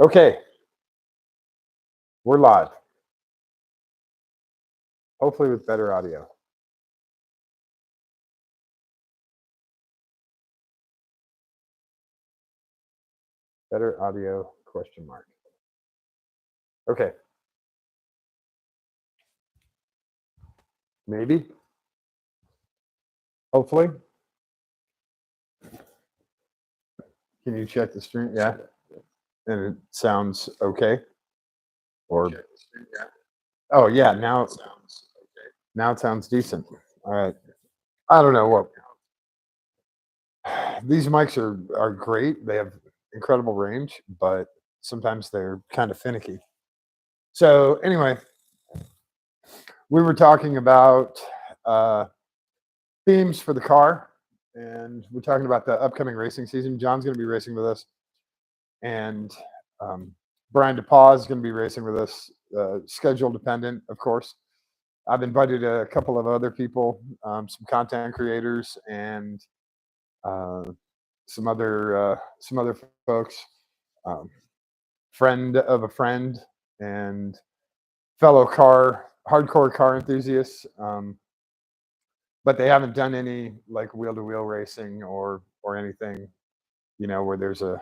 Okay, we're live. Hopefully with better audio. Better audio, question mark. Okay. Maybe. Hopefully. Can you check the stream? Yeah. And it sounds okay. Or oh yeah, now it sounds decent. All right. I don't know what these mics are great. They have incredible range, but sometimes they're kind of finicky. So anyway, we were talking about themes for the car, and we're talking about the upcoming racing season. John's going to be racing with us, and Brian DePaul is going to be racing with us, schedule dependent, of course. I've invited a couple of other people, some content creators, and uh, some other folks, um, friend of a friend, and fellow hardcore car enthusiasts. But they haven't done any like wheel to wheel racing or anything, where there's a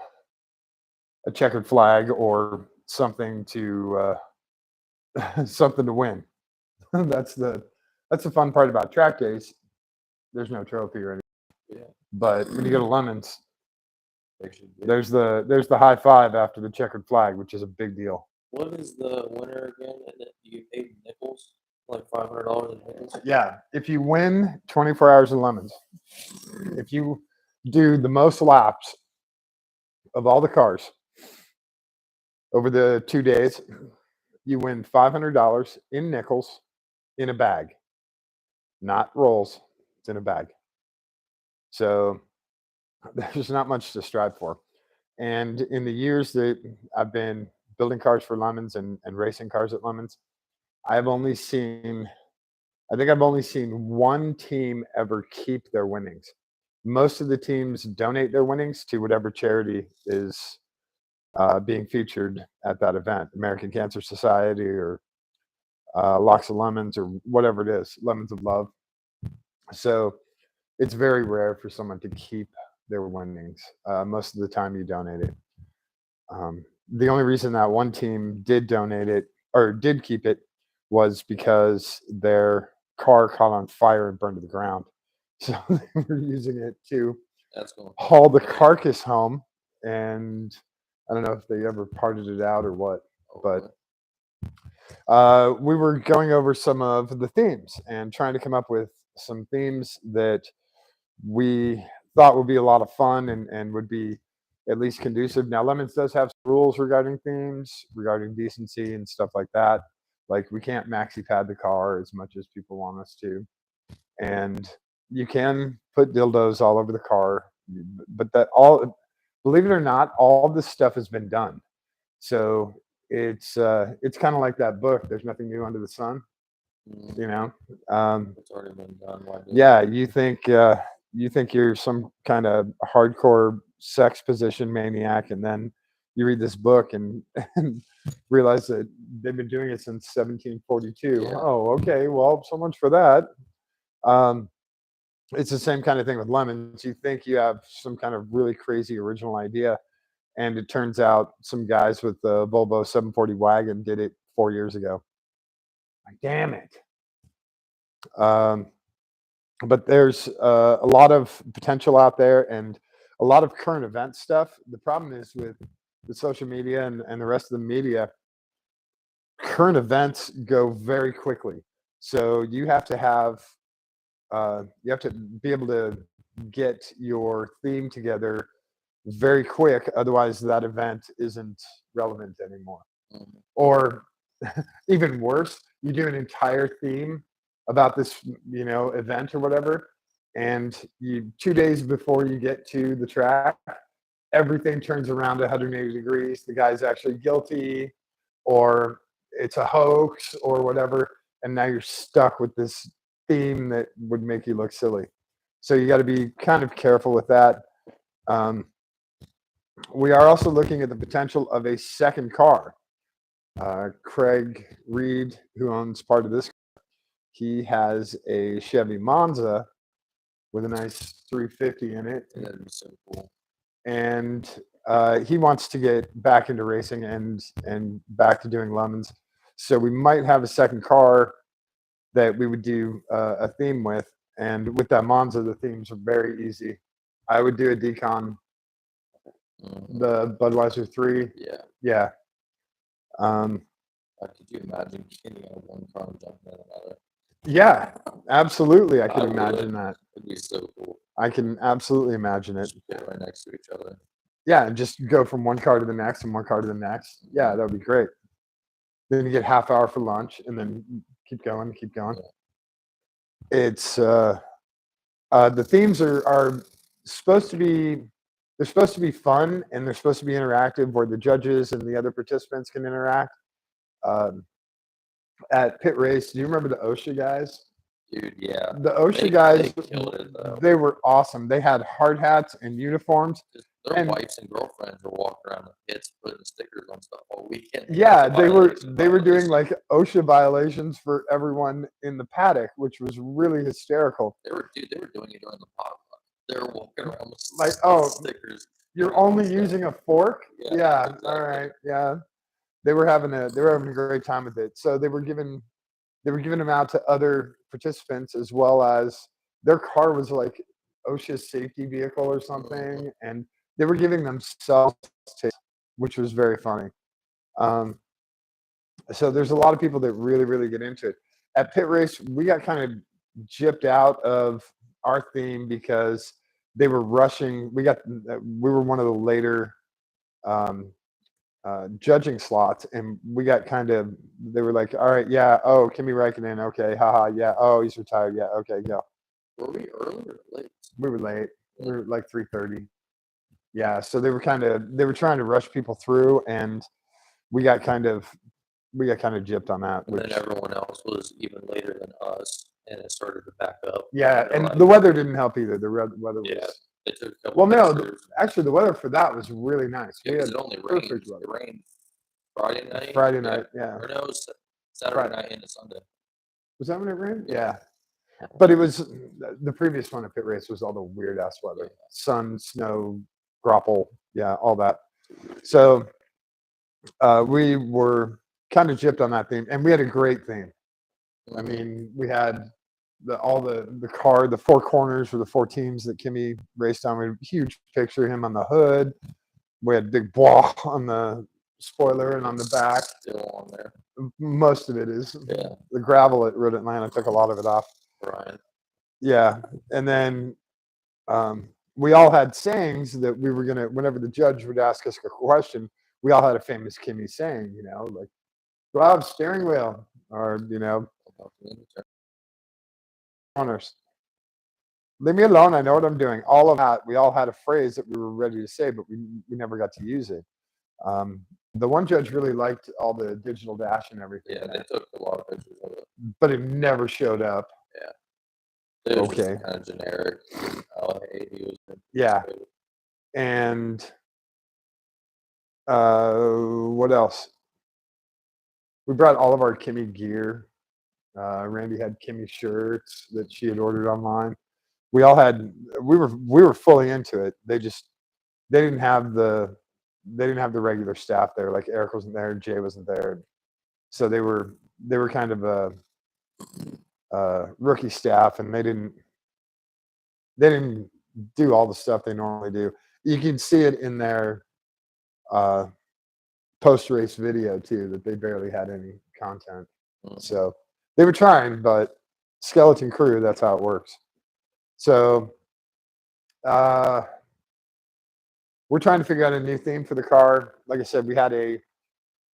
checkered flag or something to something to win. that's the fun part about track days. There's no trophy or anything. Yeah. But when you go to Lemons, there's the high five after the checkered flag, which is a big deal. What is the winner again? And you get paid nickels, like $500 in nickels. Yeah, if you win 24 hours in Lemons, if you do the most laps of all the cars over the 2 days, you win $500 in nickels in a bag, not rolls. It's in a bag. So there's not much to strive for. And in the years that I've been building cars for Lemons and racing cars at Lemons, I think I've only seen one team ever keep their winnings. Most of the teams donate their winnings to whatever charity is being featured at that event, American Cancer Society or Locks of Lemons or whatever it is, Lemons of Love. So it's very rare for someone to keep their winnings. Most of the time you donate it. The only reason that one team did donate it or did keep it was because their car caught on fire and burned to the ground. So they were using it to haul the carcass home. And I don't know if they ever parted it out or what, but we were going over some of the themes and trying to come up with some themes that we thought would be a lot of fun and would be at least conducive. Now, Lemons does have rules regarding themes, regarding decency and stuff like that. Like we can't maxi pad the car as much as people want us to. And you can put dildos all over the car, but believe it or not, all this stuff has been done. So it's kind of like that book, There's Nothing New Under the Sun. Mm-hmm. It's already been done. Yeah, you think you're some kind of hardcore sex position maniac, and then you read this book and realize that they've been doing it since 1742. Yeah. Oh, okay, well, so much for that. It's the same kind of thing with Lemons. You think you have some kind of really crazy original idea, and it turns out some guys with the Volvo 740 wagon did it 4 years ago. Like, damn it. But there's a lot of potential out there and a lot of current event stuff. The problem is with the social media and the rest of the media, current events go very quickly. So you have to be able to get your theme together very quick. Otherwise, that event isn't relevant anymore. Mm-hmm. Or even worse, you do an entire theme about this, event or whatever, and 2 days before you get to the track, everything turns around 180 degrees. The guy's actually guilty, or it's a hoax, or whatever, and now you're stuck with this theme that would make you look silly. So you got to be kind of careful with that. We are also looking at the potential of a second car. Craig Reed, who owns part of this, he has a Chevy Monza with a nice 350 in it, And that'd be so cool. and he wants to get back into racing and back to doing lemons. So we might have a second car that we would do a theme with, and with that Monza, the themes are very easy. I would do a Decon, the Budweiser 3. Yeah. Yeah. Could you imagine getting out of one car and jumping in another? Yeah, absolutely. I can I would. imagine that. It'd be so cool. I can absolutely imagine it. Just get right next to each other. Yeah, and just go from one car to the next and one car to the next. Yeah, that would be great. Then you get half hour for lunch and then keep going, keep going. Yeah. It's the themes are supposed to be, they're supposed to be fun, and they're supposed to be interactive where the judges and the other participants can interact. At Pit Race, do you remember the OSHA guys? Dude, yeah. The OSHA They guys, killed it, though. they were awesome. They had hard hats and uniforms. Just their and- wives and girlfriends were walking around the pits putting stickers on stuff all weekend. Yeah, That's they were violation, doing violation. like OSHA violations for everyone in the paddock, which was really hysterical. They were doing it during the potluck. They were walking around with Like, oh, stickers. You're only Stuff. using a fork? Yeah, Yeah. exactly. All right. Yeah. They were having a great time with it. So they were giving them out to other participants, as well as their car was like OSHA's safety vehicle or something, and they were giving themselves tips, which was very funny. So there's a lot of people that really, really get into it. At Pit Race, we got kind of gypped out of our theme because they were rushing. We were one of the later judging slots, and we got they were like, all right, yeah, oh, Kimi Räikkönen, okay, haha, yeah, oh, he's retired, yeah, okay, go. Were we early or late? We were late. We were like 3:30. Yeah, so they were trying to rush people through, and we got kind of gypped on that. And then everyone else was even later than us, and it started to back up. Yeah, They're and like- the weather didn't help either. The weather was. Yeah. It took a couple Well, no, pictures. actually, the weather for that was really nice. Yeah, We 'cause had it only perfect rained. weather. It rained Friday night. Friday night, yeah. Or no, it was Saturday Friday. night into Sunday. Was that when it rained? Yeah. Yeah. But it was the previous one at Pit Race was all the weird ass weather. Yeah. Sun, snow, grapple, yeah, all that. So we were kind of gypped on that theme, and we had a great theme. I mean, we had the four corners for the four teams that Kimi raced on. We had a huge picture of him on the hood. We had big blah on the spoiler and on the back. Still on there. Most of it is. Yeah. The gravel at Road Atlanta took a lot of it off. Brian. Yeah. And then we all had sayings that we were whenever the judge would ask us a question, we all had a famous Kimi saying, like, Rob, steering wheel, or, owners. Leave me alone. I know what I'm doing. All of that. We all had a phrase that we were ready to say, but we never got to use it. The one judge really liked all the digital dash and everything, Yeah, they took a lot of pictures of it. but it never showed up. It was Okay. just kind of generic. Oh, hey, he was. Yeah. And what else? We brought all of our Kimi gear. Randy had Kimi shirts that she had ordered online. We were fully into it. They didn't have the regular staff there. Like Eric wasn't there, Jay wasn't there, so they were kind of a rookie staff, and they didn't do all the stuff they normally do. You can see it in their post-race video too, that they barely had any content. So they were trying, but skeleton crew, that's how it works. So we're trying to figure out a new theme for the car. Like I said, we had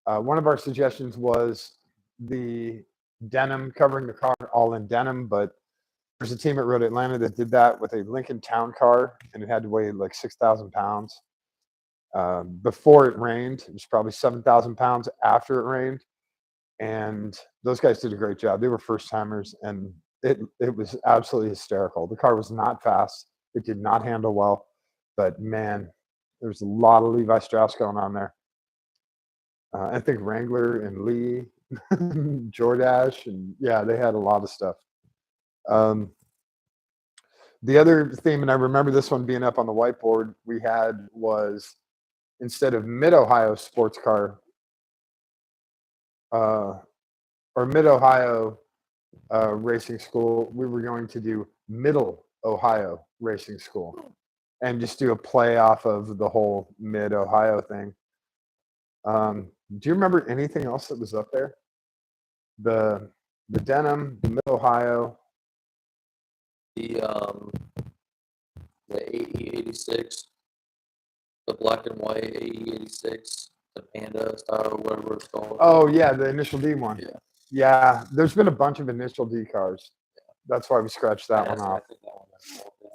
one of our suggestions was the denim, covering the car all in denim, but there's a team at Road Atlanta that did that with a Lincoln Town car, and it had to weigh like 6,000 pounds. Before it rained, it was probably 7,000 pounds after it rained. And those guys did a great job. They were first timers, and it was absolutely hysterical. The car was not fast. It did not handle well, but man, There's a lot of Levi Strauss going on there. I think Wrangler and Lee, Jordache, and yeah, they had a lot of stuff. Um, the other theme, and I remember this one being up on the whiteboard we had, was instead of Mid Ohio Sports Car uh, or Mid Ohio Racing School, we were going to do Middle Ohio Racing School and just do a play off of the whole Mid Ohio thing. Do you remember anything else that was up there? The denim, the Mid Ohio. The AE86, the black and white AE86, the Panda style, whatever it's called. Oh yeah, the Initial D one. Yeah. Yeah, there's been a bunch of Initial D cars. That's why we scratched that one I off. think that one was called, yeah.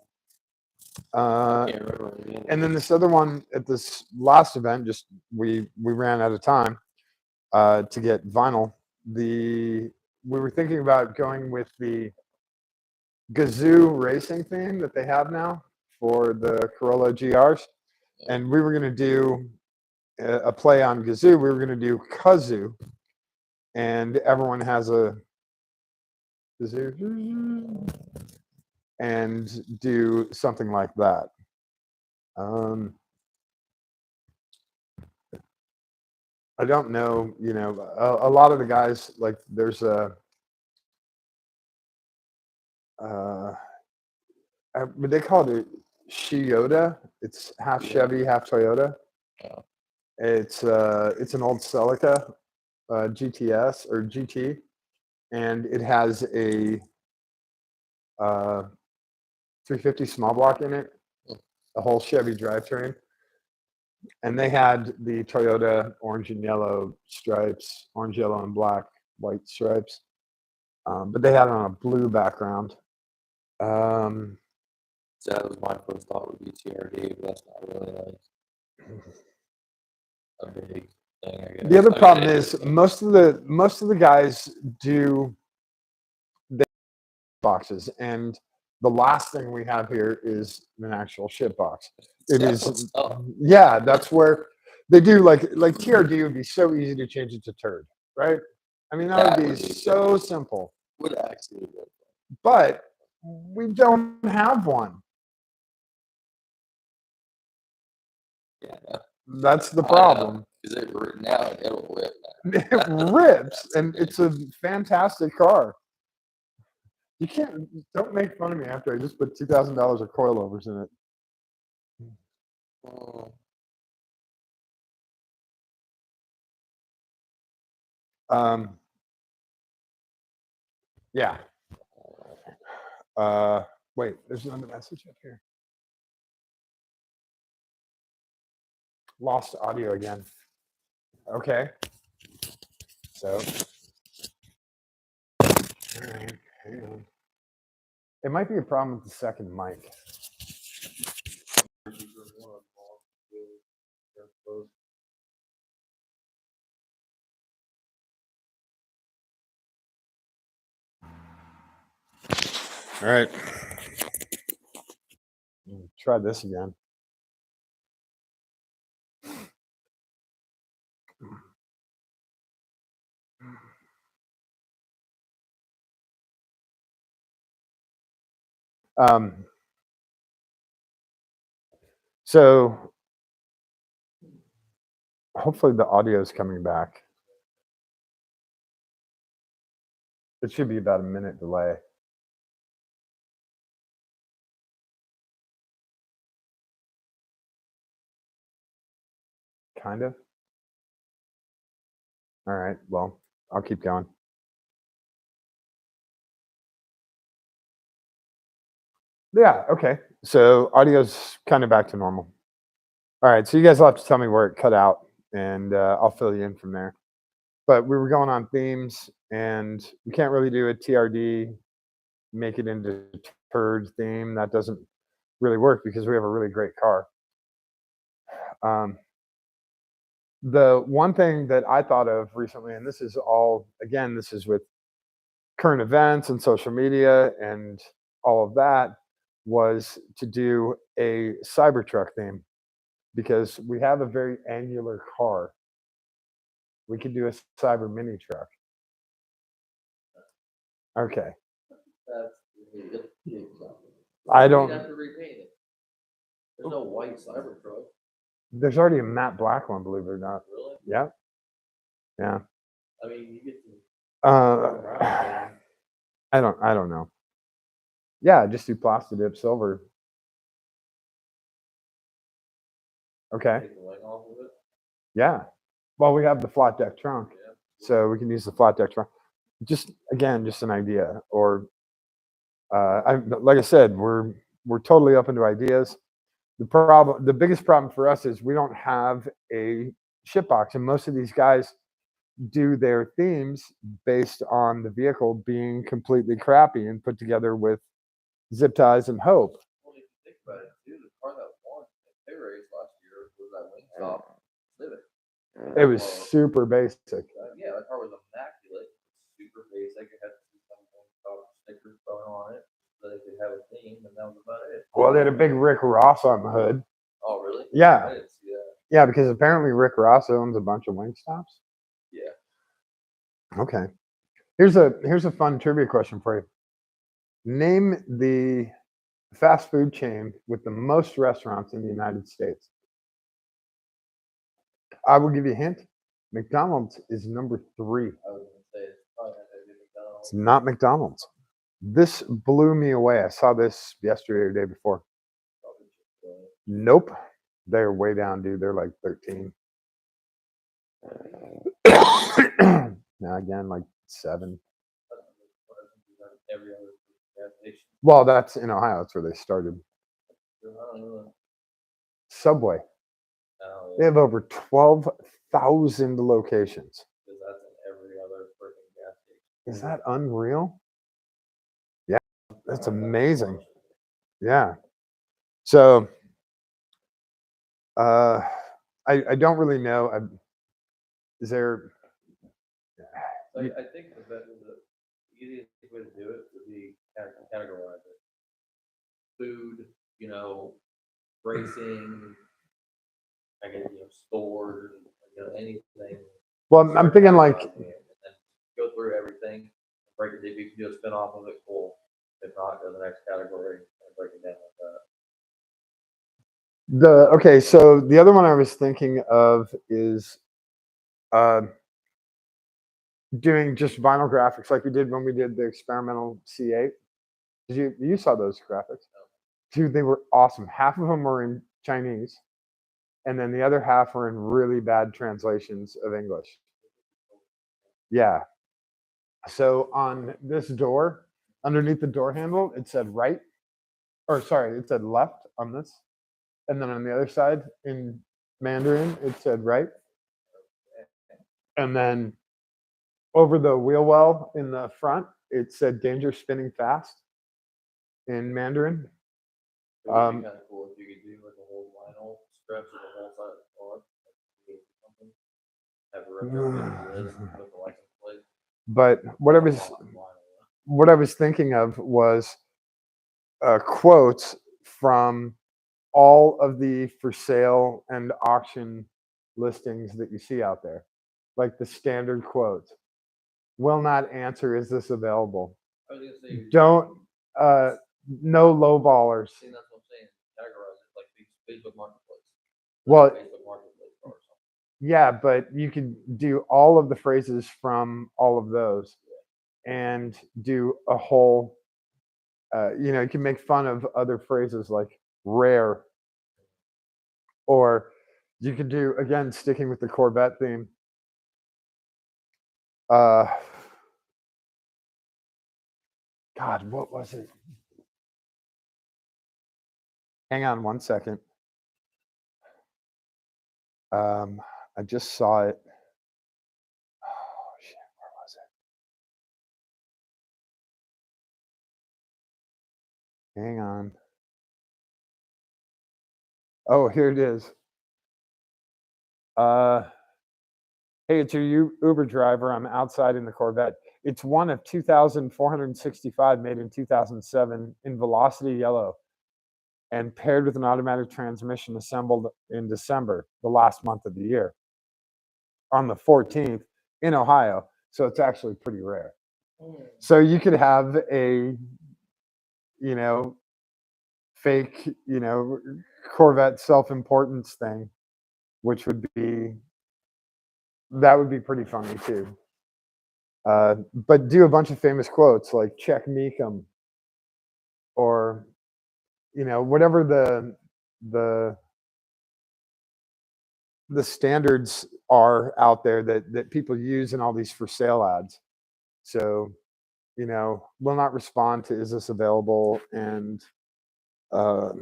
I can't remember again. And then this other one at this last event, just we ran out of time to get vinyl. We were thinking about going with the Gazoo racing theme that they have now for the Corolla GRs, and we were going to do a play on Gazoo. We were going to do Kazoo, and everyone has a Gazoo, and do something like that. I don't know, you know, a lot of the guys, like there's a, they call it a Toyota. It's half Chevy, half Toyota. Yeah. It's an old Celica GTS or GT, and it has a 350 small block in it, a whole Chevy drivetrain. And they had the Toyota orange and yellow stripes, orange, yellow, and black, white stripes. But they had it on a blue background. So that was my first thought would be TRD, but that's not really like a big thing, I guess. The other problem is most of the guys do the boxes, and the last thing we have here is an actual shit box. It is, yeah, that's where they do like TRD would be so easy to change it to turd, right? I mean, that would be so simple. Would actually be. But we don't have one. Yeah. That's the problem. Is it now? It'll rip. It rips, and it's a fantastic car. You don't make fun of me after I just put $2,000 of coilovers in it. Yeah. Wait, there's another message up here. Lost audio again. Okay. So, all right, hang on. It might be a problem with the second mic. All right. Try this again. So hopefully the audio is coming back. It should be about a minute delay. Kind of. All right. Well, I'll keep going. Yeah. Okay. So audio's kind of back to normal. All right. So you guys will have to tell me where it cut out, and I'll fill you in from there. But we were going on themes, and we can't really do a TRD, make it into turd theme. That doesn't really work because we have a really great car. The one thing that I thought of recently, and this is all, again, this is with current events and social media and all of that, was to do a Cybertruck theme. because we have a very angular car. We could do a cyber mini truck. Okay. That's the example. I You'd don't. have to repaint it. There's no white Cybertruck, There's already a matte black one, believe it or not. really. Yeah. Yeah. I mean, you get to I don't know. Yeah, just do plastic dip silver. Okay. take the wing off of it. Yeah. Well, we have the flat deck trunk, Yeah. so we can use the flat deck trunk. Just again, just an idea. Or, like I said, we're totally open to ideas. The biggest problem for us is we don't have a ship box, and most of these guys do their themes based on the vehicle being completely crappy and put together with zip ties and hope. Well, if you think about it, too, the car that won at Pay Race last year was that Wingstop Civic. It was super basic. Yeah, that car was immaculate, super basic. It had some Wingstop stickers thrown on it so they could have a theme, and that was about it. Well, they had a big Rick Ross on the hood. Oh, really? Yeah. I didn't see that. Yeah, because apparently Rick Ross owns a bunch of Wingstops. Yeah. Okay. Here's a fun trivia question for you. Name the fast food chain with the most restaurants in the United States. I will give you a hint. McDonald's is number 3. I was gonna say it's probably not gonna be McDonald's. It's not McDonald's. This blew me away. I saw this yesterday or the day before. Probably Chick-fil-A. Nope. They're way down, dude. They're like 13. Now again, like 7. Every other gas station. Well, that's in Ohio. That's where they started. I don't know. Subway. No, They have over 12,000 locations. because that's in every other freaking gas station. Is that unreal? Yeah, that's amazing. Yeah. So, I don't really know. Is there? I think the easiest way to do it would be categorize it. Food, racing, stores, anything. Well, I'm thinking like And then go through everything, break it. If you can do a spin off of it, cool. If not, go to the next category and break it down like that. okay. So the other one I was thinking of is doing just vinyl graphics like we did when we did the experimental C8. You saw those graphics? Dude, they were awesome. Half of them were in Chinese, and then the other half were in really bad translations of English. Yeah. So on this door, underneath the door handle, it said right, or sorry, it said left on this. And then on the other side in Mandarin, it said right. And then over the wheel well in the front, it said danger spinning fast in Mandarin. It would be kind of cool if you could do like a whole vinyl stretch of the whole side of the car. Have a reference with the license plate. But what I was thinking of was quotes from all of the for sale and auction listings that you see out there, like the standard quotes. Will not answer. Is this available? I was gonna say, Don't. No lowballers. see, that's what I'm saying. Categorize it like Facebook Marketplace. Well, Facebook Marketplace or something. yeah, but you can do all of the phrases from all of those and do a whole, you can make fun of other phrases like rare. Or you could do, again, sticking with the Corvette theme. God, what was it? Hang on one second. I just saw it. Oh shit, where was it? Hang on. Oh, here it is. Hey, it's your Uber driver. I'm outside in the Corvette. It's one of 2,465 made in 2007 in Velocity Yellow. and paired with an automatic transmission assembled in December, the last month of the year, on the 14th in Ohio. So it's actually pretty rare. So you could have a, you know, fake, Corvette self-importance thing, which would be pretty funny too. But do a bunch of famous quotes like "Check Meekum," or whatever the standards are out there that people use in all these for sale ads. So, will not respond to "Is this available?" and uh,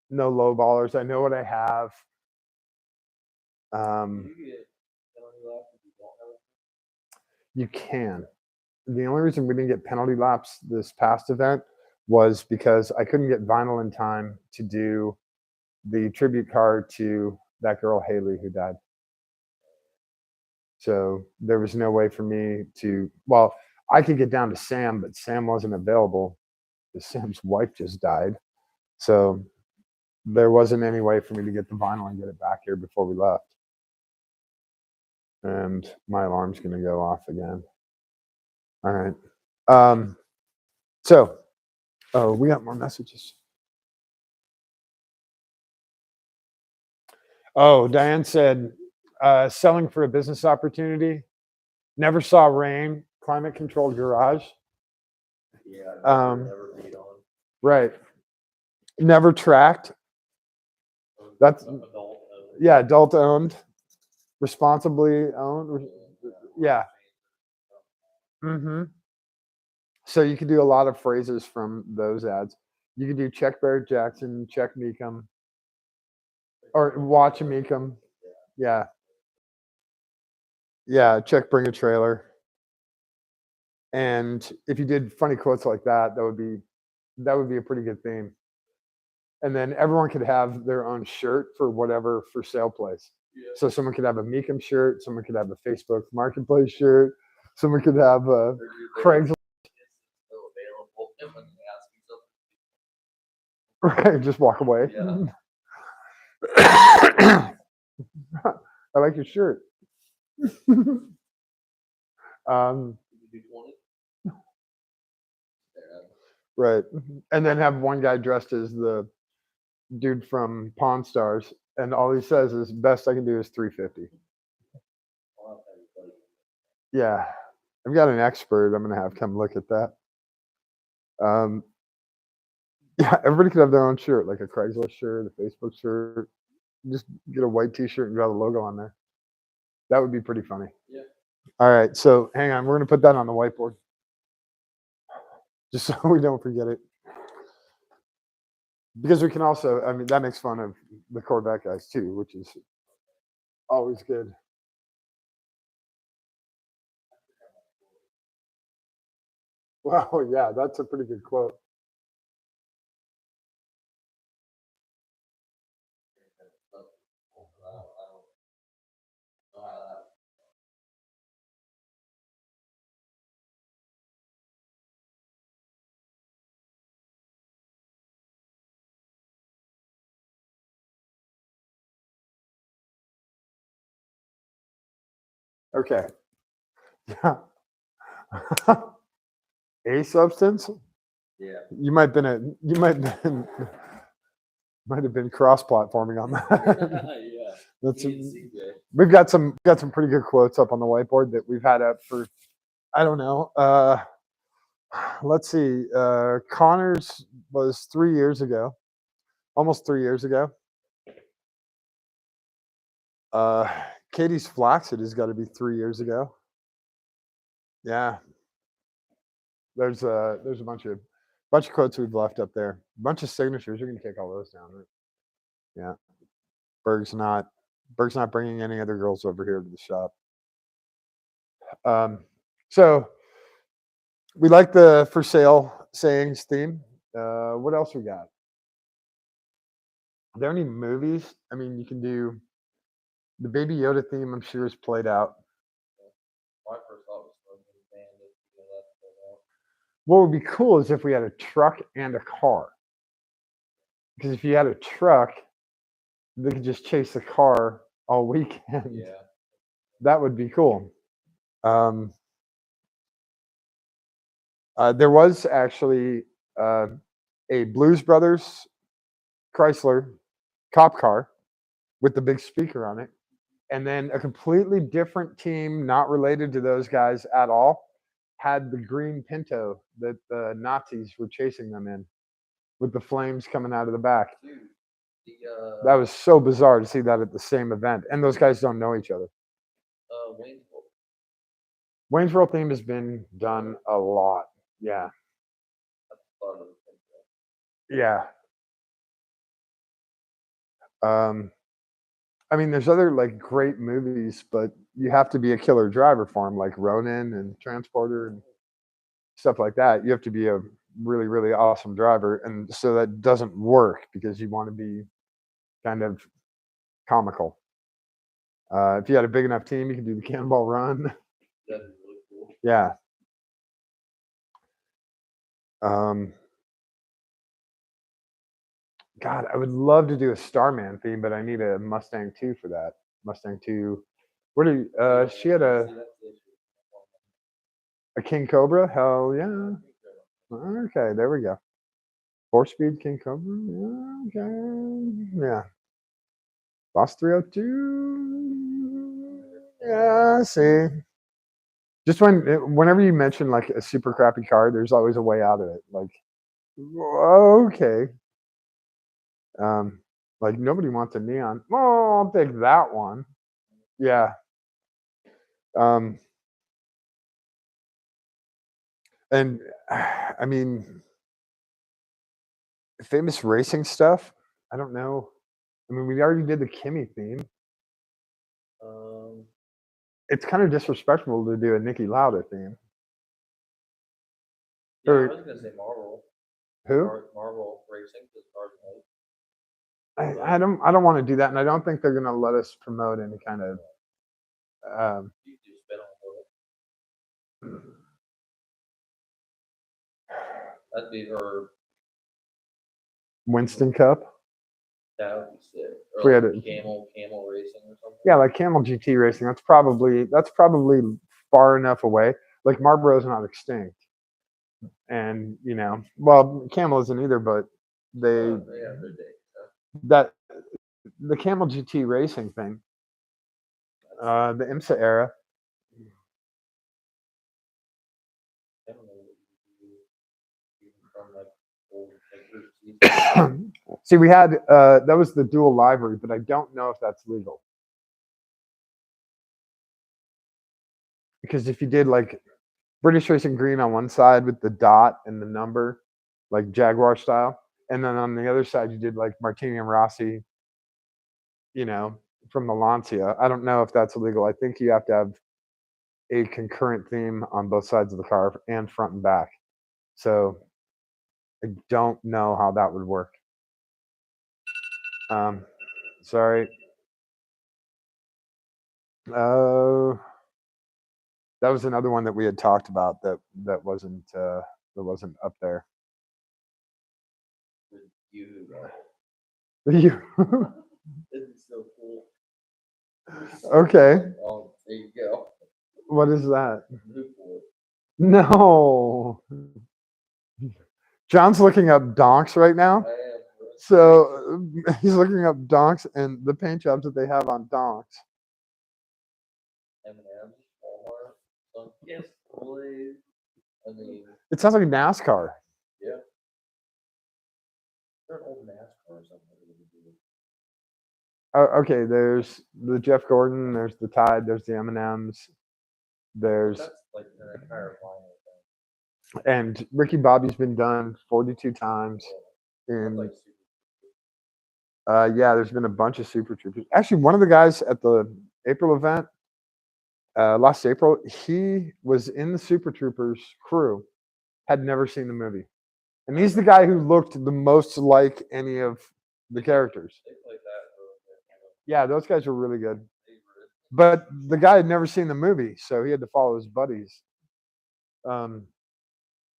no low ballers. I know what I have. You can. The only reason we didn't get penalty laps this past event was because I couldn't get vinyl in time to do the tribute card to that girl Haley who died. So there was no way for me to. Well, I could get down to Sam, but Sam wasn't available because Sam's wife just died. So there wasn't any way for me to get the vinyl and get it back here before we left. And my alarm's going to go off again. All right. So, we got more messages. Oh, Diane said, selling for a business opportunity. Never saw rain. Climate controlled garage. Yeah. Never beat on. Right. Never tracked. That's adult owned, responsibly owned. Yeah. So you could do a lot of phrases from those ads. You could do check Barrett Jackson, check Meekum, or watch Meekum. Yeah. Yeah, check Bring a Trailer. And if you did funny quotes like that, that would be a pretty good theme. And then everyone could have their own shirt for whatever for sale place. Yeah. So someone could have a Meekum shirt, someone could have a Facebook Marketplace shirt, someone could have a Craigslist. Right, just walk away. Yeah. I like your shirt. Right, and then have one guy dressed as the dude from Pawn Stars, and all he says is, "Best I can do is 350." Yeah, I've got an expert. I'm gonna have come look at that. Yeah, everybody could have their own shirt, like a Craigslist shirt, a Facebook shirt. Just get a white T-shirt and draw the logo on there. That would be pretty funny. Yeah. All right, so hang on. We're gonna put that on the whiteboard, just so we don't forget it. Because we can also, I mean, that makes fun of the Corvette guys too, which is always good. Wow, yeah, that's a pretty good quote. Okay. Yeah. A substance? Yeah. You might have been cross-platforming on that. Yeah. That's we've got some pretty good quotes up on the whiteboard that we've had up for, I don't know. Let's see. Connors was 3 years ago, almost 3 years ago. Katie's Flaccid has got to be 3 years ago. Yeah. There's a bunch of quotes we've left up there. A bunch of signatures. You're gonna take all those down, right? Yeah. Berg's not bringing any other girls over here to the shop. So we like the for sale sayings theme. What else we got? Are there any movies? I mean, you can do the Baby Yoda theme. I'm sure is played out. My first thought was Smoking Bandit. What would be cool is if we had a truck and a car. Because if you had a truck, they could just chase the car all weekend. Yeah. That would be cool. There was actually a Blues Brothers Chrysler cop car with the big speaker on it, and then a completely different team, not related to those guys at all, had the green Pinto that the Nazis were chasing them in, with the flames coming out of the back. Dude, That was so bizarre to see that at the same event, and those guys don't know each other. Waynesville. Wayne's World theme has been done a lot. Yeah. Yeah. I mean, there's other like great movies, but you have to be a killer driver for them, like Ronin and Transporter and stuff like that. You have to be a really, really awesome driver, and so that doesn't work because you want to be kind of comical. If you had a big enough team, you could do the Cannonball Run. That'd be really cool. Yeah. God, I would love to do a Starman theme, but I need a Mustang 2 for that. Mustang 2. What do you, she had a King Cobra? Hell yeah. Okay, there we go. 4-speed King Cobra? Yeah, okay. Yeah. Boss 302. Yeah, I see. Just whenever you mention like a super crappy car, there's always a way out of it. Like, okay. Like nobody wants a neon. Oh, I'll take that one. Yeah. And I mean, famous racing stuff. I don't know. I mean, we already did the Kimmy theme. It's kind of disrespectful to do a Niki Lauda theme. Yeah, I Or- was gonna say Marvel. Who? Marvel Racing, because cars like I don't want to do that, and I don't think they're gonna let us promote any kind of. you do spin on it. That'd be her. Winston Cup. That would be sick. Or We had like a- camel racing or something. Yeah, like Camel GT racing. That's probably far enough away. Like Marlboro's not extinct, and well, Camel isn't either, but they Yeah, their day. that the Camel GT racing thing, the IMSA era. I don't know what you do even from like old pictures. See, we had that was the dual livery, but I don't know if that's legal. Because if you did like British Racing Green on one side with the dot and the number, like Jaguar style, and then on the other side you did like Martini and Rossi, from the Lancia. I don't know if that's illegal. I think you have to have a concurrent theme on both sides of the car and front and back. So I don't know how that would work. Sorry. That was another one that we had talked about that wasn't up there. You. You This is so cool. okay? Oh, there you go. What is that? Newport. No. John's looking up donks right now. I am. So he's looking up donks and the paint jobs that they have on donks. M&M's, Walmart. Yes, please. I mean, It sounds like NASCAR. yeah. They're an old NASCAR or something. Okay, there's the Jeff Gordon, there's the Tide, there's the M&Ms, there's That's like their entire line. and Ricky Bobby's been done 42 times. And Like, yeah, there's been a bunch of Super Troopers. Actually, one of the guys at the April event, last April, he was in the Super Troopers crew, had never seen the movie. And he's the guy who looked the most like any of the characters. they play that. Yeah, those guys were really good. But the guy had never seen the movie, so he had to follow his buddies.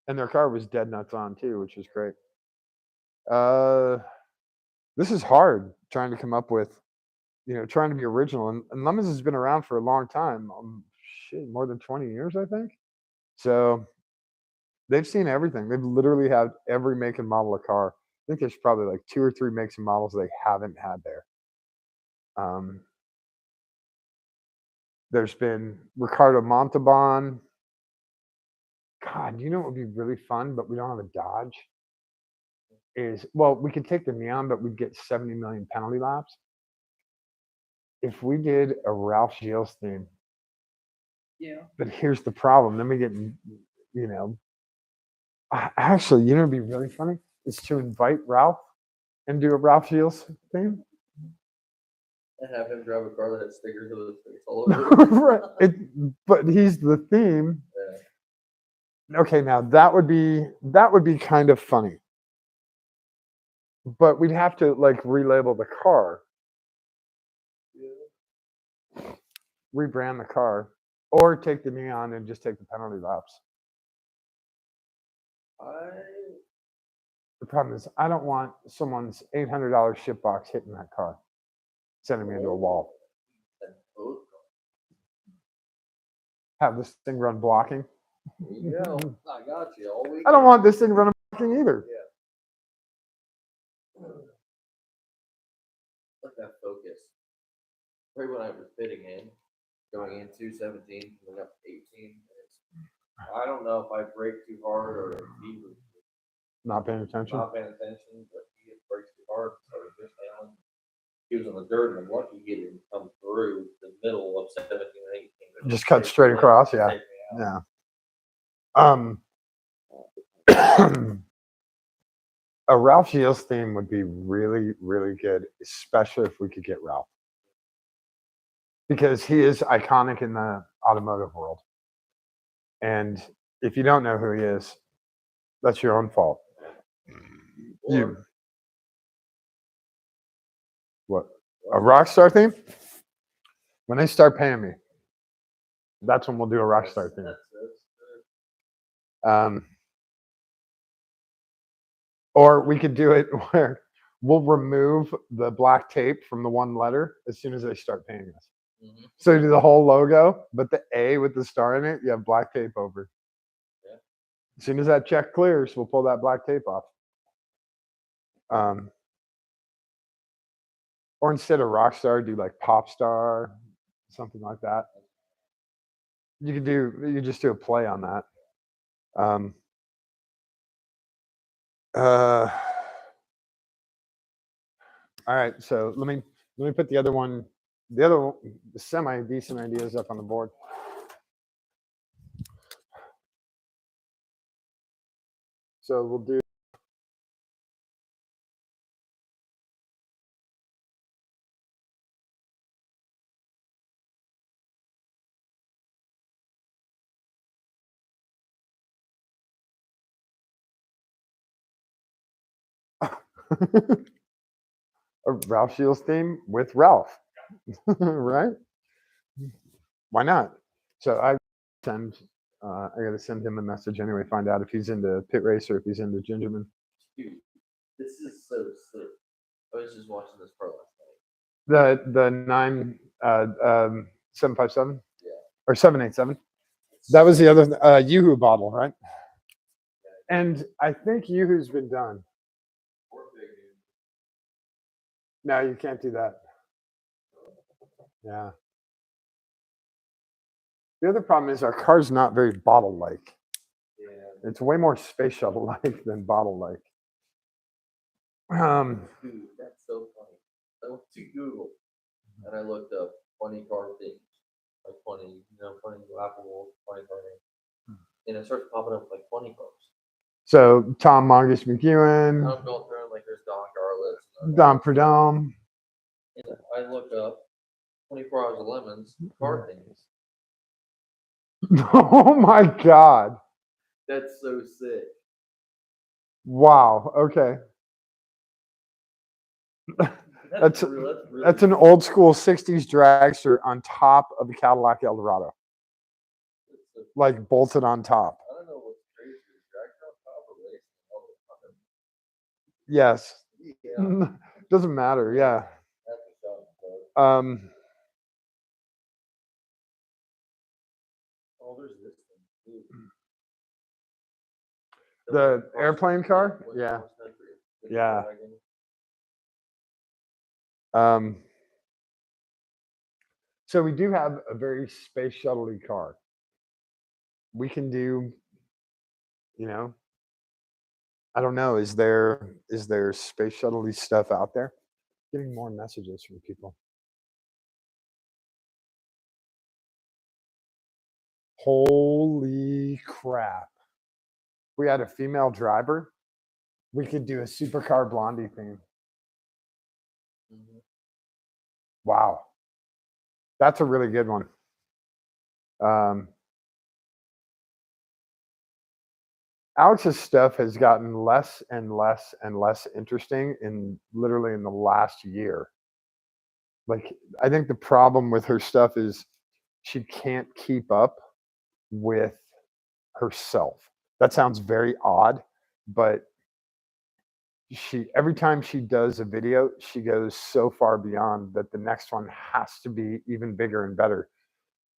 And their car was dead nuts on too, which was great. This is hard trying to come up with, trying to be original. And Lemons has been around for a long time. Shit, more than 20 years, I think. So they've seen everything. They've literally had every make and model of car. I think there's probably like 2 or 3 makes and models they haven't had there. There's been Ricardo Montalban. God, you know what would be really fun, but we don't have a Dodge? We could take the Neon, but we'd get 70 million penalty laps. If we did a Ralph Gilles theme, Yeah. but here's the problem. Then we get, actually, it'd be really funny is to invite Ralph and do a Ralph Gilles theme. And have him drive a car that has stickers of his face all over it. Right. But he's the theme. Yeah. Okay, now that would be kind of funny. But we'd have to like relabel the car, rebrand the car, or take the Neon and just take the penalty laps. The problem is I don't want someone's $800 ship box hitting that car, sending me into a wall. Have this thing run blocking. There you go. I got you all week. I don't want this thing running blocking either. Yeah. Like that Focus. Right when I was fitting in, going into 17, going up to 18. I don't know if I brake too hard or if he was Not paying attention. not paying attention, but he had braked too hard, so he just down. He was on the dirt, and I'm lucky he didn't come through the middle of 17 and 18. Just cut straight across, yeah. Yeah. A Ralph Gilles theme would be really, really good, especially if we could get Ralph. Because he is iconic in the automotive world. And if you don't know who he is, that's your own fault. What? A Rockstar theme? When they start paying me, that's when we'll do a Rockstar theme. Or we could do it where we'll remove the black tape from the one letter as soon as they start paying us. Mm-hmm. So you do the whole logo, but the A with the star in it, you have black tape over. Yeah. As soon as that check clears, we'll pull that black tape off. Or instead of Rockstar, do like Popstar, something like that. You just do a play on that. All right, so let me put the other semi decent ideas up on the board. So we'll do a Ralph Gilles theme with Ralph, right? Why not? So I gotta send him a message anyway, find out if he's into Pit Race or if he's into Gingerman. Dude, this is so sick. I was just watching this part last night. The 757? Yeah. Or 787. That was the other Yoo-Hoo bottle, right? And I think Yoo-Hoo's been done. No, you can't do that. Yeah. The other problem is our car's not very bottle-like. Yeah. It's way more space shuttle-like than bottle-like. Dude, that's so funny. I went to Google and I looked up funny car things. Like funny laughable, funny car names. And it starts popping up like funny cars. So Tom Mongus McEwen, I'm going through like there's Don Garlitz. Don Prudhomme. And I looked up 24 Hours of Lemons car things. Oh my God. That's so sick. Wow. Okay. That's really an old school 60s dragster on top of the Cadillac Eldorado. so Like bolted on top. I don't know what's crazy. Drag Yes. Yeah. Doesn't matter. Yeah. That's a shot. Um, Oh, there's this thing too. The cross- airplane car? went Yeah. cross country. The Yeah. wagon. um, so we do have a very space shuttle-y car. We can do, you know, I don't know, is there space shuttle-y stuff out there? Getting more messages from people. Holy crap. We had a female driver. We could do a supercar Blondie theme. Mhm. Wow. That's a really good one. Um, Alex's stuff has gotten less and less and less interesting in literally in the last year. Like, I think the problem with her stuff is she can't keep up with herself. That sounds very odd, but she every time she does a video, she goes so far beyond that the next one has to be even bigger and better.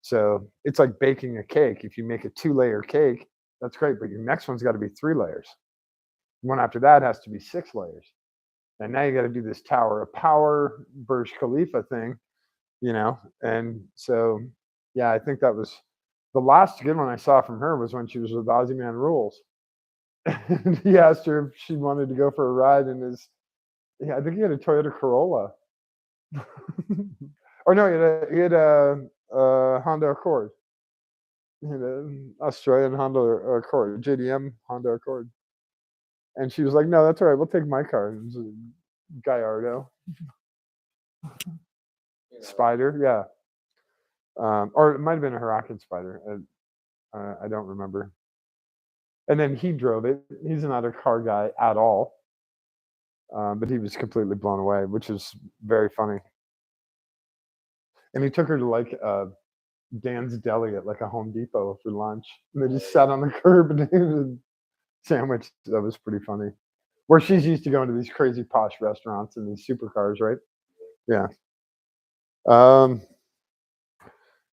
So it's like baking a cake. If you make a 2-layer cake, that's great, but your next one's got to be 3 layers. One after that has to be 6 layers. And now you got to do this Tower of Power, Burj Khalifa thing, And so, yeah, I think that was the last good one I saw from her was when she was with Ozzy Man Rules. And he asked her if she wanted to go for a ride in his, yeah, I think he had a Toyota Corolla. Or no, he had a Honda Accord. He had an Australian Honda Accord, JDM Honda Accord. And she was like, "No, that's all right. We'll take my car." It was a Gallardo You know, Spider, yeah. Or it might have been a Huracan Spider. I don't remember. And then he drove it. He's not a car guy at all, but he was completely blown away, which is very funny. And he took her to like Dan's Deli at like a Home Depot for lunch. And they just sat on the curb and ate a sandwich. That was pretty funny. Where she's used to going to these crazy posh restaurants and these supercars, right? Yeah. Um,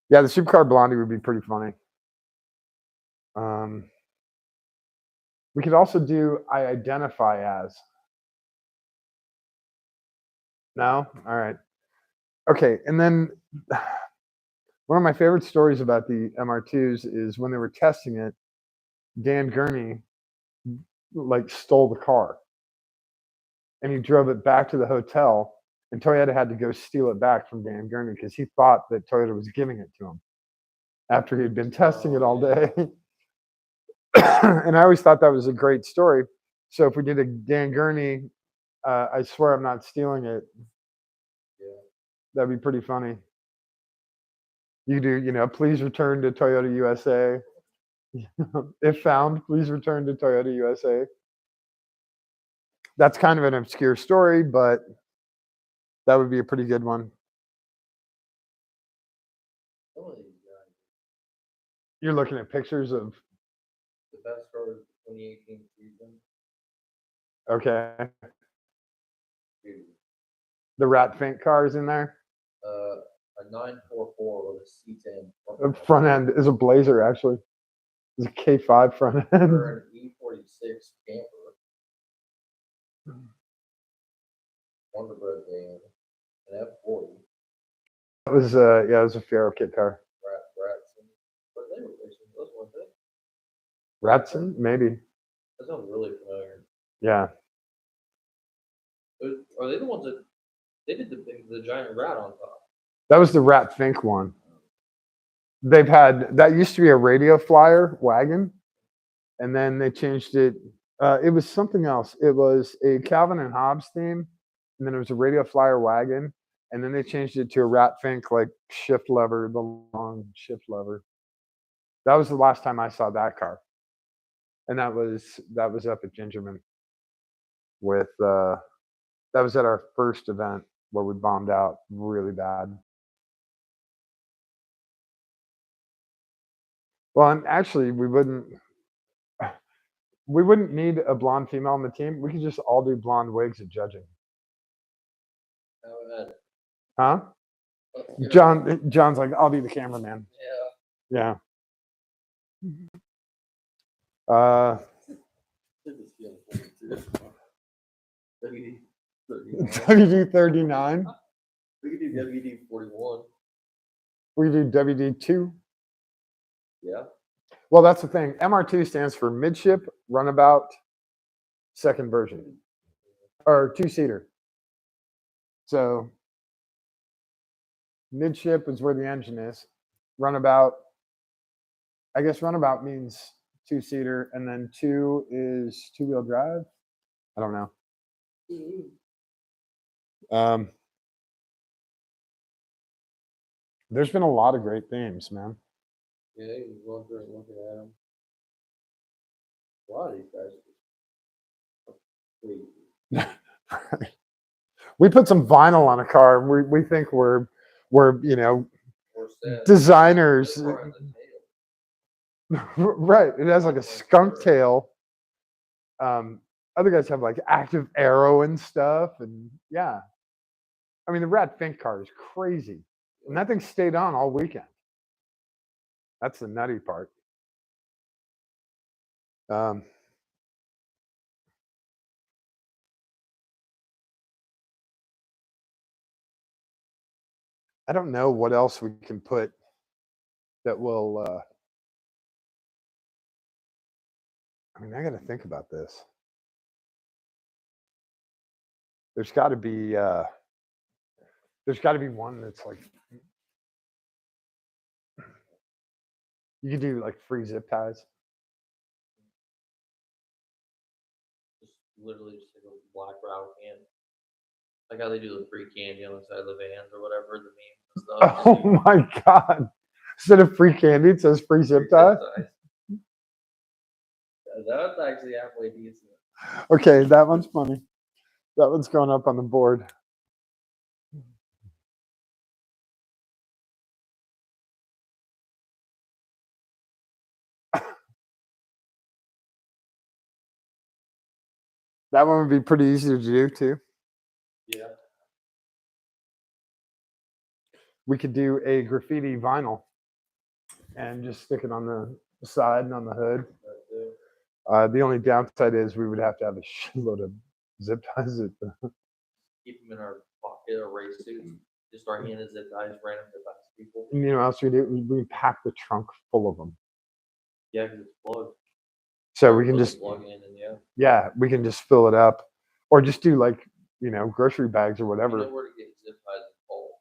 yeah, the supercar Blondie would be pretty funny. We could also do I identify as. No? All right. Okay. And then one of my favorite stories about the MR2s is when they were testing it, Dan Gurney like stole the car and he drove it back to the hotel and Toyota had to go steal it back from Dan Gurney because he thought that Toyota was giving it to him after he had been testing it all day. And I always thought that was a great story. So if we did a Dan Gurney, I swear I'm not stealing it, yeah. that'd be pretty funny. You do, please return to Toyota USA. If found, please return to Toyota USA. That's kind of an obscure story, but that would be a pretty good one. Some of these guys, You're looking at pictures of, the best car of the 2018 season. okay, Dude, the Rat Fink cars in there. a 944 with a C10 The front end is a Blazer, actually. It's a K5 front end. or an E46 camper. Wonderbread van, an F40, It was, yeah, it was a Faro kit car. Ratson. But they were racing those ones. Ratson, maybe. That sounds really familiar. Yeah. Are they the ones that they did the giant rat on top? That was the Rat Fink one. They've had that used to be a Radio Flyer wagon, and then they changed it. It was something else. It was a Calvin and Hobbes theme, and then it was a Radio Flyer wagon, and then they changed it to a Rat Fink like shift lever, the long shift lever. That was the last time I saw that car, and that was up at Gingerman. With that was at our first event where we bombed out really bad. Well, and actually, we wouldn't. We wouldn't need a blonde female on the team. We could just all do blonde wigs at judging. How about it? Huh? Let's get it. John's like, I'll be the cameraman. Yeah. Yeah. Uh, This is feeling forward to. WD 39. WD 39. We could do WD 41. We do WD 2. Yeah. Well, that's the thing. MR2 stands for midship, runabout, second version, or two-seater. So midship is where the engine is. Runabout, I guess runabout means two-seater, and then two is two-wheel drive. I don't know. There's been a lot of great themes, man. Yeah, you go through and look at them. A lot of these guys are crazy. We put some vinyl on a car, and we think we're you know Or said, designers. this car has a tail. Right. It has like a skunk tail. Other guys have like active arrow and stuff, and yeah. I mean, the Rat Fink car is crazy, and that thing stayed on all weekend. That's the nutty part. I don't know what else we can put that will. I mean, I got to think about this. There's got to be. There's got to be one that's like. You could do like free zip ties. Just literally just like a black rattle can. Like how they do the free candy on the side of the vans or whatever, the memes and stuff. just Oh do my God. Instead of free candy, it says free zip free tie. ties. Yeah, that's actually halfway decent. Okay, that one's funny. That one's going up on the board. That one would be pretty easy to do too. Yeah. We could do a graffiti vinyl and just stick it on the side and on the hood. The only downside is we would have to have a shitload of zip ties. Keep them in our pocket or race suits. Just start handing zip ties, random zip ties to people. You know what else we do? We pack the trunk full of them. Yeah, because it's plugged. So we can Plug just, plug in and yeah. yeah, we can just fill it up, or just do like, grocery bags or You whatever. know where to get zip ties in bulk.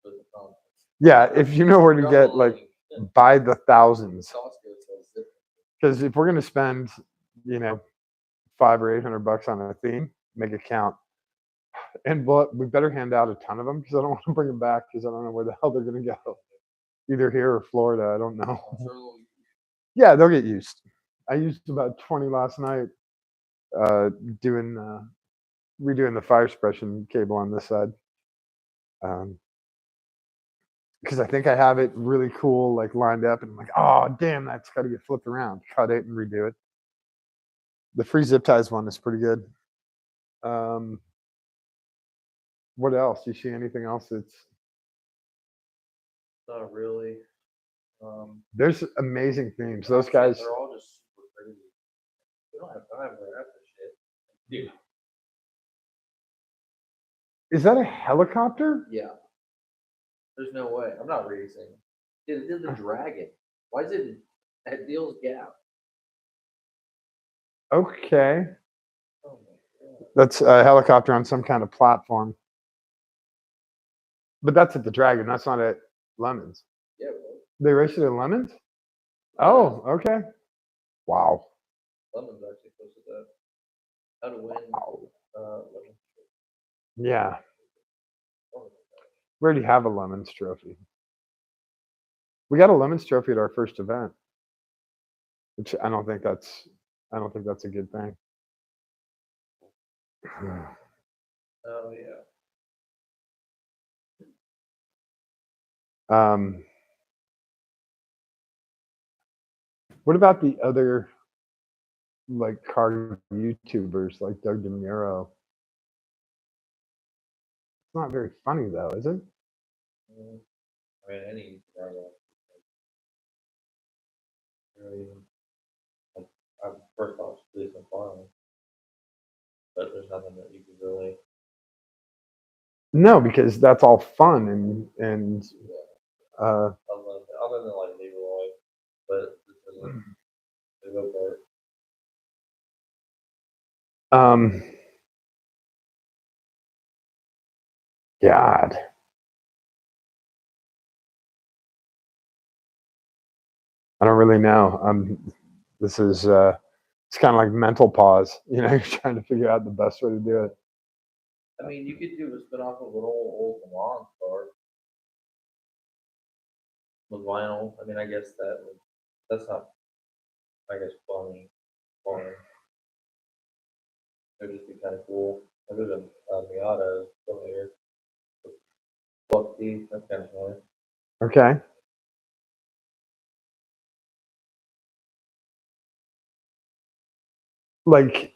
For the phone. Yeah, if you know where to Drop get a like link. by the thousands, Costco sells zip. because if we're gonna spend, $500 or $800 on a theme, make it count. And we better hand out a ton of them because I don't want to bring them back because I don't know where the hell they're gonna go. Either here or Florida, I don't know. I'm sure they'll- Yeah, they'll get used. I used about 20 last night, redoing the fire suppression cable on this side. Because I think I have it really cool, like lined up, and I'm like, oh damn, that's got to get flipped around. Cut it and redo it. The free zip ties one is pretty good. What else? You see anything else that's? Not really. There's amazing themes. Those guys. They're all just super crazy. We don't have time for that shit. Dude. Is that a helicopter? Yeah. There's no way. I'm not racing. Dude, it did the dragon. Why is it at Deal's Gap? Okay, Oh my god. that's a helicopter on some kind of platform. But that's at the Dragon. That's not at Lemons. Yeah, well, They raced it at Lemons. Oh, okay. Wow. Lemon's actually posted that. How to win Wow. Lemon. Yeah, Oh, we already have a Lemons trophy. We got a Lemons trophy at our first event, which I don't think that's a good thing. oh yeah. What about the other like car YouTubers like Doug DeMuro. It's not very funny though, is it? I mean, any driver. Really, I'm first off police and fireman, but there's nothing that you could really. No, because that's all fun and Other than like Leroy, but this isn't the go kart. God. I don't really know. This is it's kind of like mental pause. You know, you're trying to figure out the best way to do it. I mean, you could do a spin off of an old Milan car with vinyl. I mean, I guess that's not, I guess, funny. It'd just be kind of cool. Other than Miata, something here. Buck teeth, that's kind of funny. Okay. Like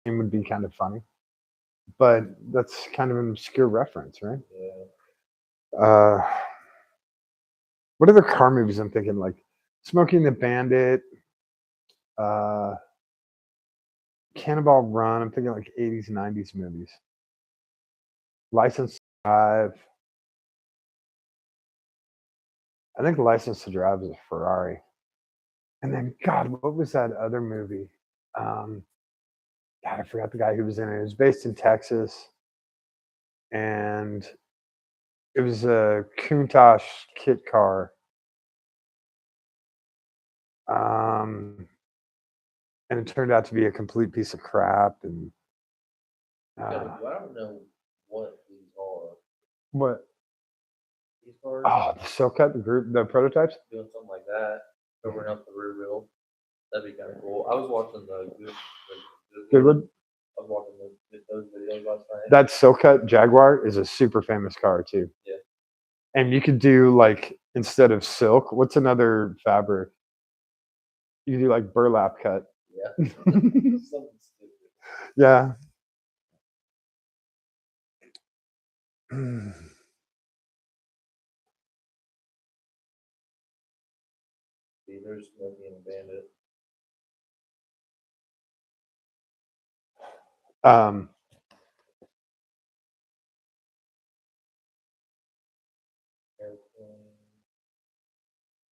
it would be kind of funny, but that's kind of an obscure reference, right? Yeah. What other car movies I'm thinking? Like Smoking the Bandit, Cannonball Run. I'm thinking like 80s, 90s movies. License to Drive. I think License to Drive is a Ferrari. And then, God, what was that other movie? God, I forgot the guy who was in it. It was based in Texas, and it was a Countach kit car. And it turned out to be a complete piece of crap. And I don't know what these are. what? These cars Oh, the Silcut, the prototypes. doing something like that, covering up the rear wheel. That'd be kind of cool. I was watching Goodwood. I was watching those videos last night. That Silcut Jaguar is a super famous car too. Yeah. And you could do like instead of silk, what's another fabric? You could do like burlap cut. Yeah. Something stupid. Yeah. See, there's Smokey and the Bandit. Airplane.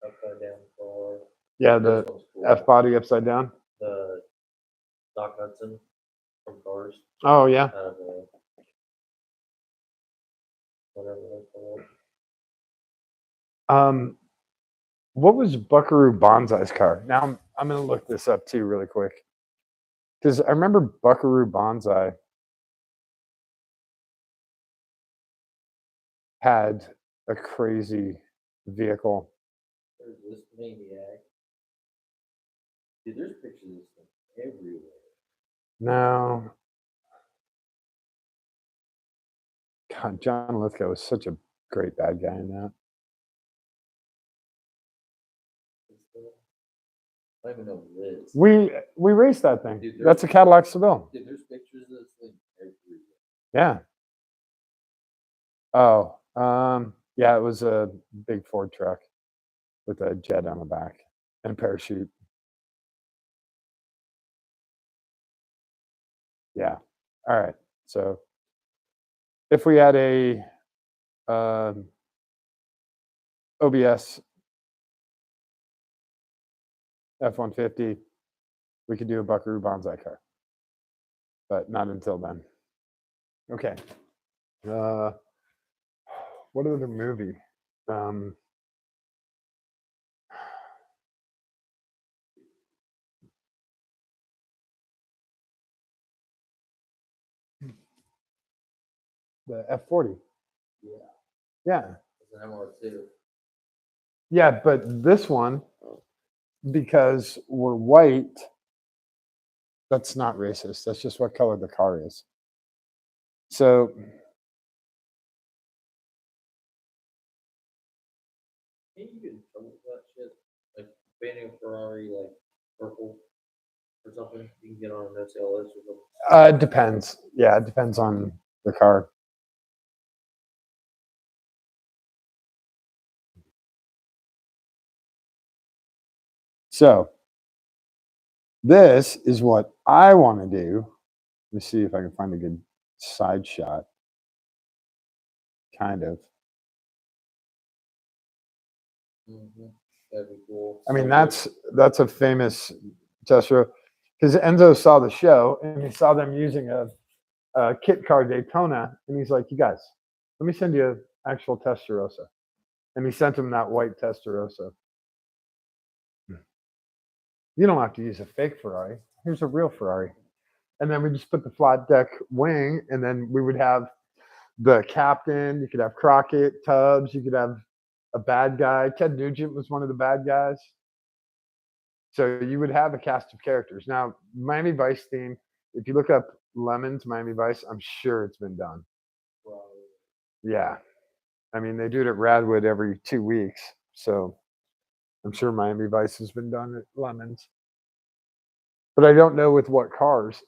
Upside down car. Yeah, This the one's cool. F body upside down. The Doc Hudson from Cars. Oh yeah. Kind of a, whatever they call it. What was Buckaroo Banzai's car? Now I'm gonna look this up too really quick. Because I remember Buckaroo Banzai had a crazy vehicle. There's this maniac. Dude, there's pictures of this thing everywhere. No. God, John Lithgow was such a great bad guy in that. I don't even know what it is. We raced that thing. Dude, That's a Cadillac Seville. Dude, there's pictures of this thing everywhere. Yeah. Oh, yeah, it was a big Ford truck with a jet on the back and a parachute. Yeah. All right. So if we had a OBS F-150, we could do a Buckaroo Banzai car, but not until then. Okay. What other movie? The F-40. Yeah. Yeah. It's an MR2. Yeah, but this one, because we're white, that's not racist. That's just what color the car is. So Can you get in trouble for that shit? Like painting a Ferrari like purple or something, you can get on a no sale list or something. It depends. Yeah, it depends on the car. So this is what I want to do. Let me see if I can find a good side shot. Kind of. That'd be cool. I mean, So that's a famous Testarossa because Enzo saw the show and he saw them using a kit car Daytona, and he's like, "You guys, let me send you an actual Testarossa," and he sent him that white Testarossa. You don't have to use a fake Ferrari. Here's a real Ferrari. And then we just put the flat deck wing, and then we would have the captain. You could have Crockett, Tubbs. You could have a bad guy. Ted Nugent was one of the bad guys. So you would have a cast of characters. Now, Miami Vice theme, if you look up Lemons, Miami Vice, I'm sure it's been done. Yeah. I mean, they do it at Radwood every 2 weeks. So I'm sure Miami Vice has been done at Lemons. But I don't know with what cars.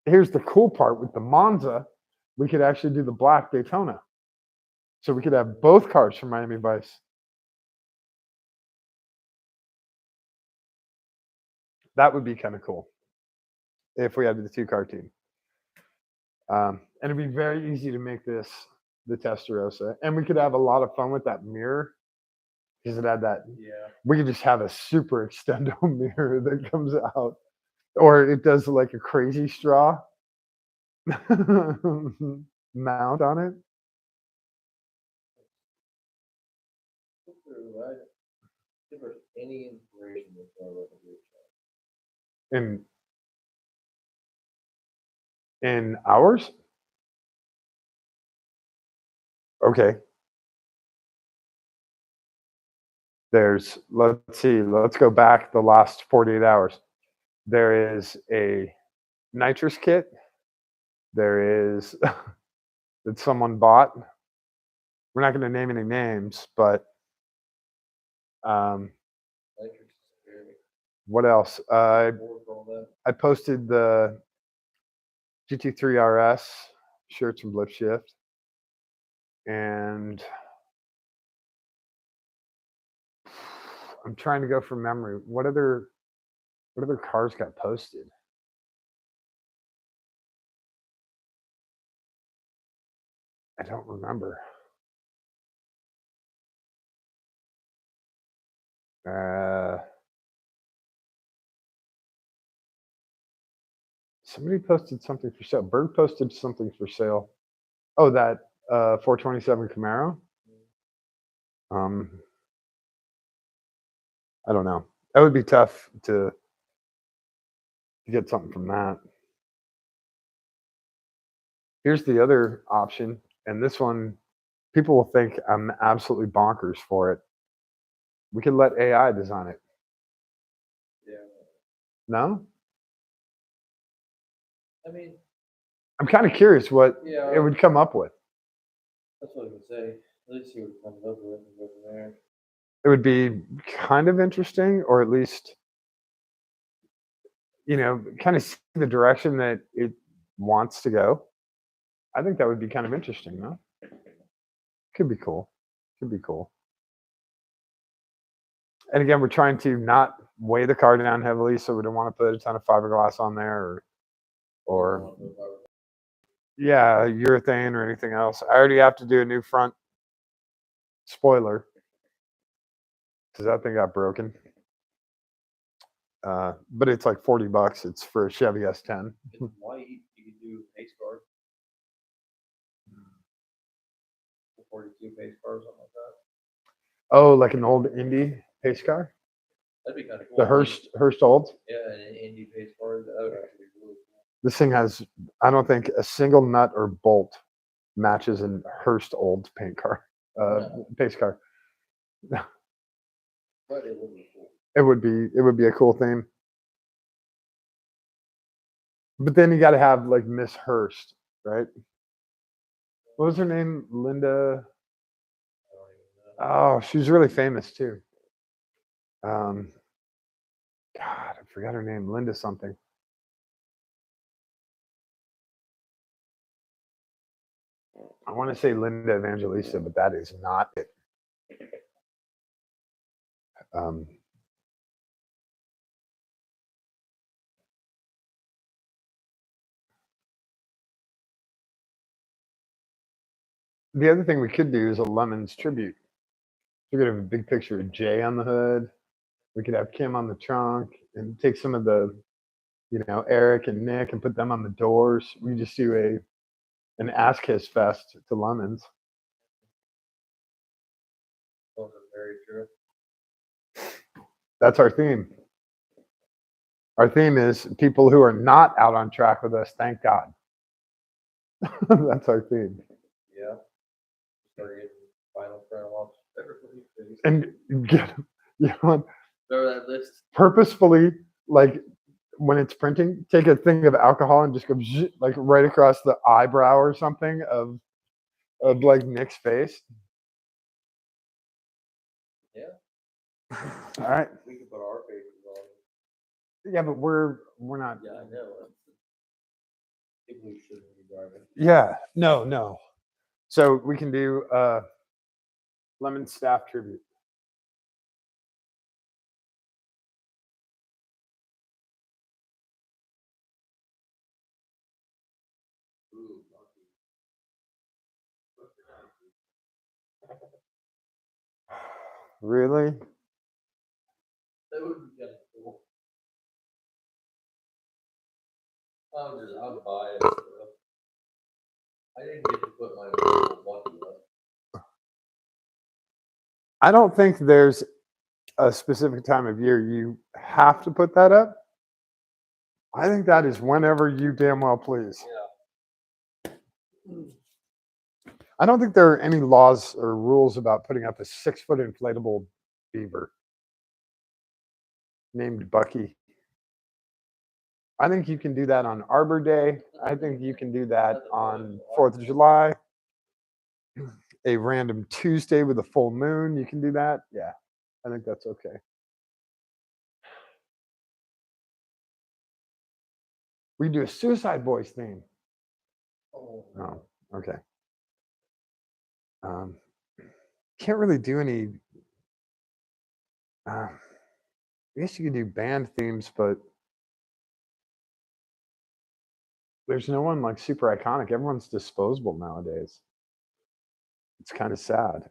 Here's the cool part with the Monza, we could actually do the black Daytona. So we could have both cars from Miami Vice. That would be kind of cool if we had the 2-car team. And it'd be very easy to make this the Testarossa. And we could have a lot of fun with that mirror because it had that. Yeah. We could just have a super extendo mirror that comes out. Or it does like a crazy straw mount on it. If there's any inspiration with Revolution. In hours? Okay. Let's see, let's go back the last 48 hours. There is a nitrous kit. There is that someone bought. We're not going to name any names, but what else? I posted the GT3 RS shirts from Blip Shift, and I'm trying to go from memory. What other cars got posted? I don't remember. Somebody posted something for sale. Bird posted something for sale. Oh, that 427 Camaro. I don't know. That would be tough to get something from that. Here's the other option, and this one, people will think I'm absolutely bonkers for it. We could let AI design it. Yeah. No? I mean, I'm kind of curious what it would come up with. That's what I would say. At least see what it comes up with and go from there. It would be kind of interesting, or at least, kind of see the direction that it wants to go. I think that would be kind of interesting, no? Could be cool. Could be cool. And again, we're trying to not weigh the car down heavily, so we don't want to put a ton of fiberglass on there or yeah, urethane or anything else. I already have to do a new front spoiler because that thing got broken. But it's like $40. It's for a Chevy S10. It's white. You can do pace cars. 42 pace cars, something like that. Oh, like an old Indy pace car? That'd be kind of cool. The Hurst Old? Yeah, an Indy pace car. That would actually be really cool. This thing has, I don't think a single nut or bolt matches an Hurst Old paint car, pace car. But it would be cool. It would be a cool theme. But then you got to have like Miss Hurst, right? What was her name? Linda. Oh, she was really famous too. God, I forgot her name. Linda something. I want to say Linda Evangelista, but that is not it. Um, the other thing we could do is a Lemons tribute. We could have a big picture of Jay on the hood. We could have Kim on the trunk and take some of the, Eric and Nick and put them on the doors. We just do an ass kiss fest to Lemons. Those are very true. That's our theme. Our theme is people who are not out on track with us, thank God. That's our theme. Yeah. Start getting final friend watch everybody's face. And get, Remember that list? purposefully, like when it's printing, take a thing of alcohol and just go like right across the eyebrow or something of like Nick's face. Yeah. All right. We can put our faces on it. Yeah, but we're not. Yeah, I know. I think we shouldn't be driving. Yeah. No. So we can do Lemon staff tribute. Ooh, Really? that would be kind of cool. I'm biased. Bro. I didn't get to put my little Lucky up. I don't think there's a specific time of year you have to put that up. I think that is whenever you damn well please. Yeah. I don't think there are any laws or rules about putting up a 6-foot inflatable beaver named Bucky. I think you can do that on Arbor Day. I think you can do that on 4th of July. A random Tuesday with a full moon, you can do that. Yeah, I think that's okay. We do a Suicide Boys theme. Oh, Oh, okay. Can't really do any. I guess you could do band themes, but there's no one like super iconic. Everyone's disposable nowadays. It's kind of sad.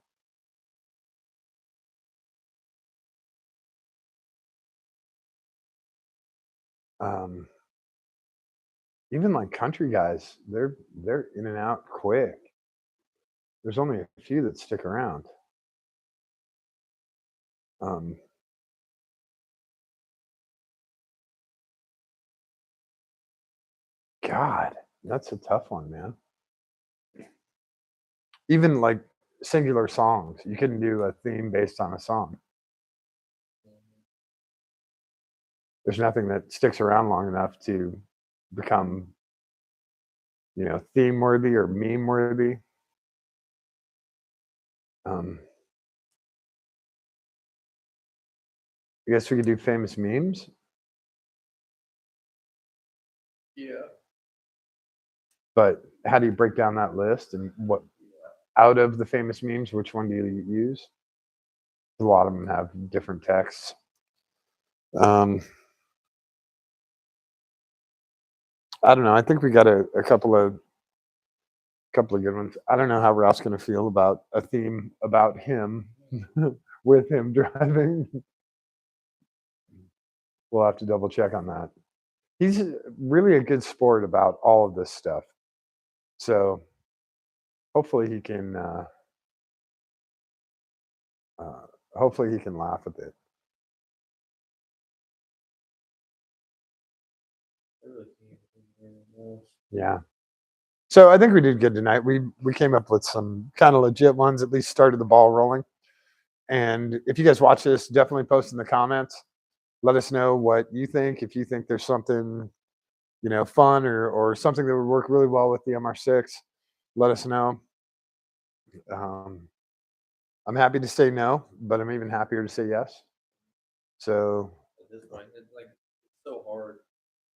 Even like country guys, they're in and out quick. There's only a few that stick around. God, that's a tough one, man. Even like singular songs, you couldn't do a theme based on a song. There's nothing that sticks around long enough to become, theme worthy or meme worthy. I guess we could do famous memes. yeah. But how do you break down that list and what out of the famous memes, which one do you use? A lot of them have different texts. I don't know. I think we got a couple of good ones. I don't know how Ralph's going to feel about a theme about him with him driving. We'll have to double check on that. He's really a good sport about all of this stuff. So hopefully he can laugh with it. Yeah. So I think we did good tonight. We came up with some kind of legit ones, at least started the ball rolling. And if you guys watch this, definitely post in the comments. Let us know what you think. If you think there's something, fun or something that would work really well with the MR6, let us know. I'm happy to say no, but I'm even happier to say yes. So this point. It's like, it's so hard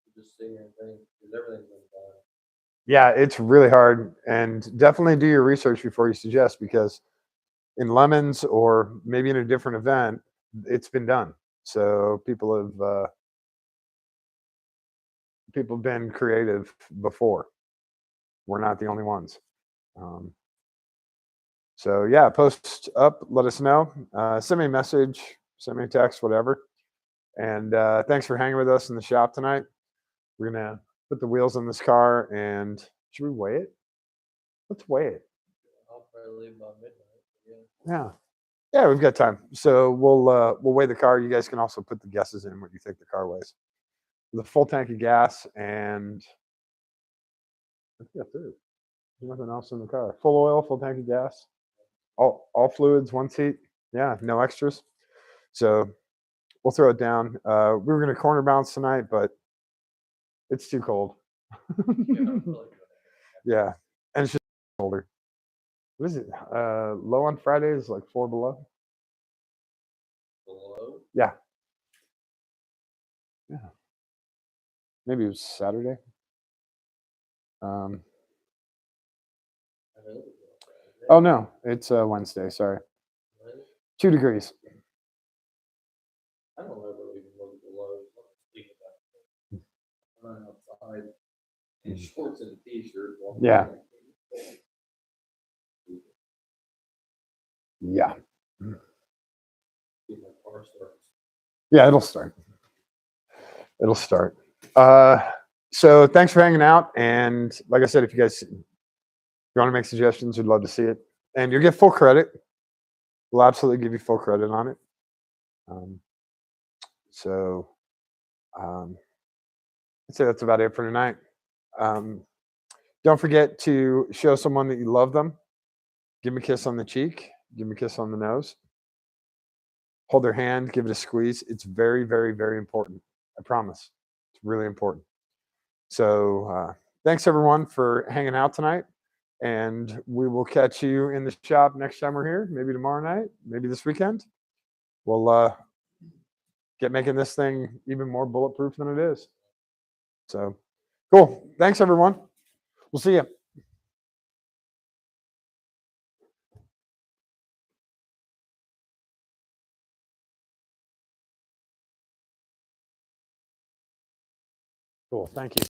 to just sit here and think, because everything's been done. Yeah, it's really hard, and definitely do your research before you suggest, because in lemons or maybe in a different event, it's been done. So people have been creative before. We're not the only ones. Um, so yeah, post up, let us know. Send me a message, send me a text, whatever. And thanks for hanging with us in the shop tonight. We're gonna put the wheels on this car, and should we weigh it? Let's weigh it. I'll probably leave by midnight. Yeah. Yeah. Yeah, we've got time. So we'll weigh the car. You guys can also put the guesses in what you think the car weighs. With a full tank of gas, and I think that's it. There's nothing else in the car. Full oil, full tank of gas, all fluids, one seat. Yeah, no extras. So we'll throw it down. We were gonna corner bounce tonight, but it's too cold. Yeah, I'm really good. Yeah, and it's just colder. What is it? Low on Fridays, like 4 below. Below? Yeah. Yeah. Maybe it was Saturday. I know it was Friday. Oh no, it's Wednesday. Sorry, Right? 2 degrees. I don't ever even look at the lows. Think about it. I'm not outside in shorts and a t-shirt. walking Yeah. around. Yeah. Get my car starts. Yeah, it'll start. It'll start. So thanks for hanging out. And like I said, if you want to make suggestions, we'd love to see it. And you'll get full credit. We'll absolutely give you full credit on it. So I'd say that's about it for tonight. Don't forget to show someone that you love them. Give them a kiss on the cheek. Give them a kiss on the nose. Hold their hand. Give it a squeeze. It's very, very, very important. I promise. It's really important. So thanks everyone for hanging out tonight. And we will catch you in the shop next time we're here. Maybe tomorrow night. Maybe this weekend. We'll get making this thing even more bulletproof than it is. So cool. Thanks everyone. We'll see you. Cool. Thank you.